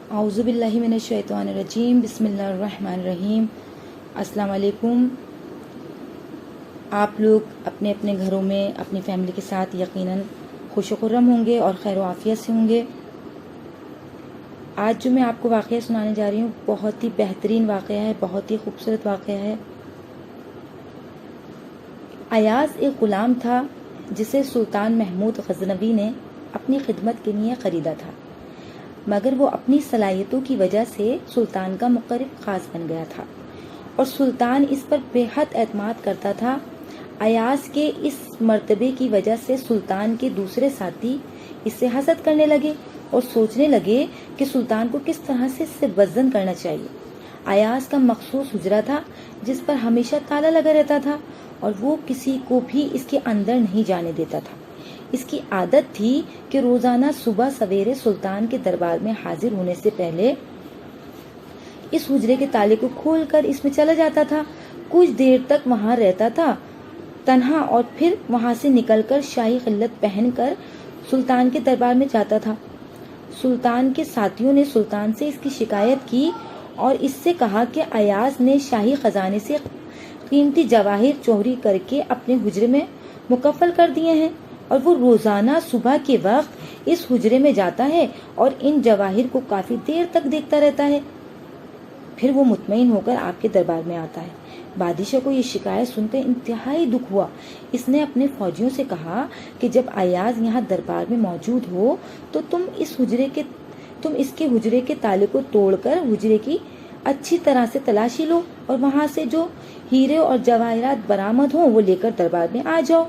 اعوذ باللہ من الشیطان الرجیم، بسم اللہ الرحمن الرحیم۔ السلام علیکم۔ آپ لوگ اپنے اپنے گھروں میں اپنی فیملی کے ساتھ یقیناً خوش و خرم ہوں گے اور خیر و عافیت سے ہوں گے۔ آج جو میں آپ کو واقعہ سنانے جا رہی ہوں بہت ہی بہترین واقعہ ہے، بہت ہی خوبصورت واقعہ ہے۔ ایاز ایک غلام تھا جسے سلطان محمود غزنوی نے اپنی خدمت کے لیے خریدا تھا، مگر وہ اپنی صلاحیتوں کی وجہ سے سلطان کا مقرب خاص بن گیا تھا اور سلطان اس پر بے حد اعتماد کرتا تھا۔ ایاز کے اس مرتبے کی وجہ سے سلطان کے دوسرے ساتھی اس سے حسد کرنے لگے اور سوچنے لگے کہ سلطان کو کس طرح سے اس سے وزن کرنا چاہیے۔ ایاز کا مخصوص حجرہ تھا جس پر ہمیشہ تالا لگا رہتا تھا اور وہ کسی کو بھی اس کے اندر نہیں جانے دیتا تھا۔ اس کی عادت تھی کہ روزانہ صبح سویرے سلطان کے دربار میں حاضر ہونے سے پہلے اس حجرے کے تالے کو کھول کر اس میں چلا جاتا تھا، کچھ دیر تک وہاں رہتا تھا تنہا اور پھر وہاں سے نکل کر شاہی خلعت پہن کر سلطان کے دربار میں جاتا تھا۔ سلطان کے ساتھیوں نے سلطان سے اس کی شکایت کی اور اس سے کہا کہ ایاز نے شاہی خزانے سے قیمتی جواہر چوری کر کے اپنے حجرے میں مکفل کر دیے ہیں اور وہ روزانہ صبح کے وقت اس حجرے میں جاتا ہے اور ان جواہر کو کافی دیر تک دیکھتا رہتا ہے، پھر وہ مطمئن ہو کر آپ کے دربار میں آتا ہے۔ بادشاہ کو یہ شکایت سن کر انتہائی دکھ ہوا۔ اس نے اپنے فوجیوں سے کہا کہ جب ایاز یہاں دربار میں موجود ہو تو تم اس کے حجرے کے تالے کو توڑ کر حجرے کی اچھی طرح سے تلاشی لو اور وہاں سے جو ہیرے اور جواہرات برآمد ہوں وہ لے کر دربار میں آ جاؤ۔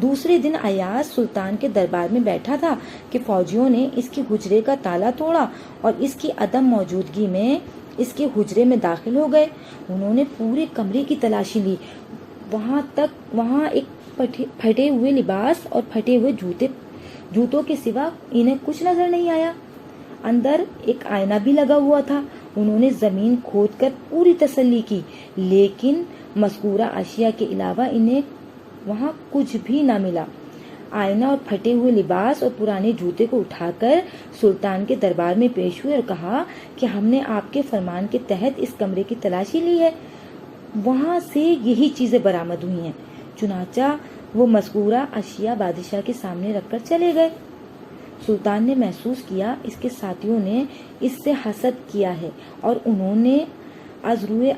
دوسرے دن ایاز سلطان کے دربار میں بیٹھا تھا کہ فوجیوں نے اس کے حجرے کا تالا توڑا اور اس کی عدم موجودگی میں اس کے حجرے میں داخل ہو گئے۔ انہوں نے پورے کمرے کی تلاشی لی، وہاں ایک پھٹے ہوئے لباس اور پھٹے ہوئے جوتوں کے سوا انہیں کچھ نظر نہیں آیا۔ اندر ایک آئینہ بھی لگا ہوا تھا۔ انہوں نے زمین کھود کر پوری تسلی کی لیکن مذکورہ اشیاء کے علاوہ انہیں وہاں کچھ بھی نہ ملا۔ آئینہ اور پھٹے ہوئے لباس اور پرانے جوتے کو اٹھا کر سلطان کے دربار میں پیش ہوئے اور کہا کہ ہم نے آپ کے فرمان کے تحت اس کمرے کی تلاشی لی ہے، وہاں سے یہی چیزیں برآمد ہوئی ہیں۔ چنانچہ وہ مذکورہ اشیاء بادشاہ کے سامنے رکھ کر چلے گئے۔ سلطان نے محسوس کیا اس کے ساتھیوں نے اس سے حسد کیا ہے اور انہوں نے از روئے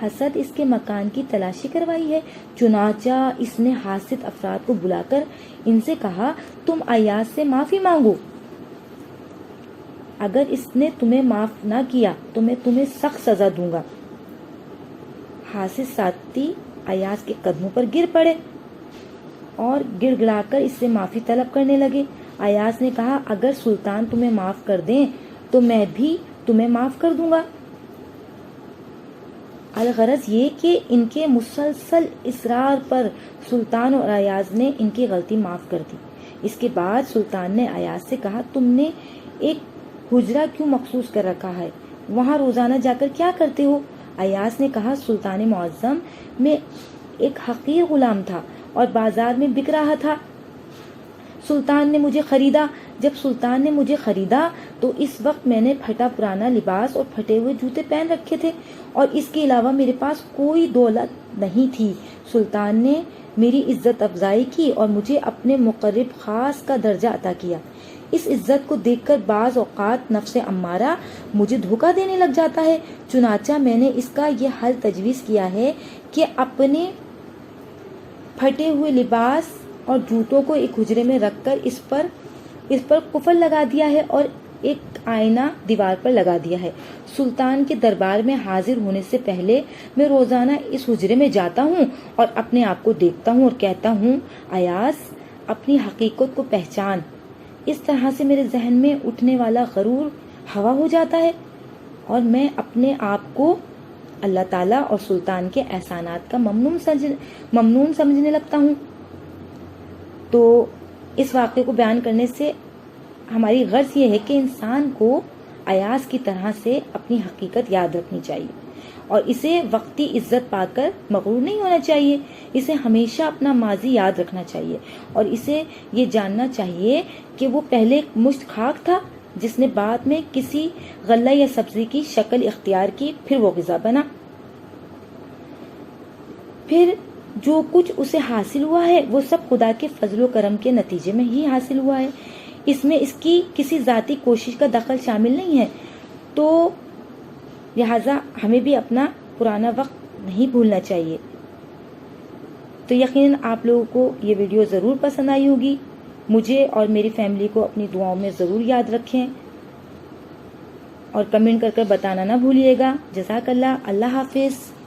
حسد اس کے مکان کی تلاشی کروائی ہے۔ چنانچہ اس نے حاسد افراد کو بلا کر ان سے کہا تم ایاز سے معافی مانگو، اگر اس نے تمہیں معاف نہ کیا تو میں تمہیں سخت سزا دوں گا۔ حاسد ساتھی ایاز کے قدموں پر گر پڑے اور گڑ گڑا کر اس سے معافی طلب کرنے لگے۔ ایاز نے کہا اگر سلطان تمہیں معاف کر دیں تو میں بھی تمہیں معاف کر دوں گا۔ الغرض یہ کہ ان کے مسلسل اصرار پر سلطان اور ایاز نے ان کی غلطی معاف کر دی۔ اس کے بعد سلطان نے ایاز سے کہا تم نے ایک حجرہ کیوں مخصوص کر رکھا ہے، وہاں روزانہ جا کر کیا کرتے ہو؟ ایاز نے کہا سلطان معظم، میں ایک حقیر غلام تھا اور بازار میں بک رہا تھا، سلطان نے مجھے خریدا۔ جب سلطان نے مجھے خریدا تو اس وقت میں نے پھٹا پرانا لباس اور پھٹے ہوئے جوتے پہن رکھے تھے اور اس کے علاوہ میرے پاس کوئی دولت نہیں تھی۔ سلطان نے میری عزت افزائی کی اور مجھے اپنے مقرب خاص کا درجہ عطا کیا۔ اس عزت کو دیکھ کر بعض اوقات نفس امارہ مجھے دھوکہ دینے لگ جاتا ہے، چنانچہ میں نے اس کا یہ حل تجویز کیا ہے کہ اپنے پھٹے ہوئے لباس اور جوتوں کو ایک حجرے میں رکھ کر اس پر قفل لگا دیا ہے اور ایک آئینہ دیوار پر لگا دیا ہے۔ سلطان کے دربار میں حاضر ہونے سے پہلے میں روزانہ اس حجرے میں جاتا ہوں اور اپنے آپ کو دیکھتا ہوں اور کہتا ہوں ایاز اپنی حقیقت کو پہچان۔ اس طرح سے میرے ذہن میں اٹھنے والا غرور ہوا ہو جاتا ہے اور میں اپنے آپ کو اللہ تعالیٰ اور سلطان کے احسانات کا ممنون سمجھنے لگتا ہوں۔ تو اس واقعے کو بیان کرنے سے ہماری غرض یہ ہے کہ انسان کو ایاز کی طرح سے اپنی حقیقت یاد رکھنی چاہیے اور اسے وقتی عزت پا کر مغرور نہیں ہونا چاہیے۔ اسے ہمیشہ اپنا ماضی یاد رکھنا چاہیے اور اسے یہ جاننا چاہیے کہ وہ پہلے ایک مشت خاک تھا جس نے بعد میں کسی غلہ یا سبزی کی شکل اختیار کی، پھر وہ غذا بنا۔ پھر جو کچھ اسے حاصل ہوا ہے وہ سب خدا کے فضل و کرم کے نتیجے میں ہی حاصل ہوا ہے، اس میں اس کی کسی ذاتی کوشش کا دخل شامل نہیں ہے۔ تو لہٰذا ہمیں بھی اپنا پرانا وقت نہیں بھولنا چاہیے۔ تو یقیناً آپ لوگوں کو یہ ویڈیو ضرور پسند آئی ہوگی۔ مجھے اور میری فیملی کو اپنی دعاؤں میں ضرور یاد رکھیں اور کمنٹ کر بتانا نہ بھولیے گا۔ جزاک اللہ۔ اللہ حافظ۔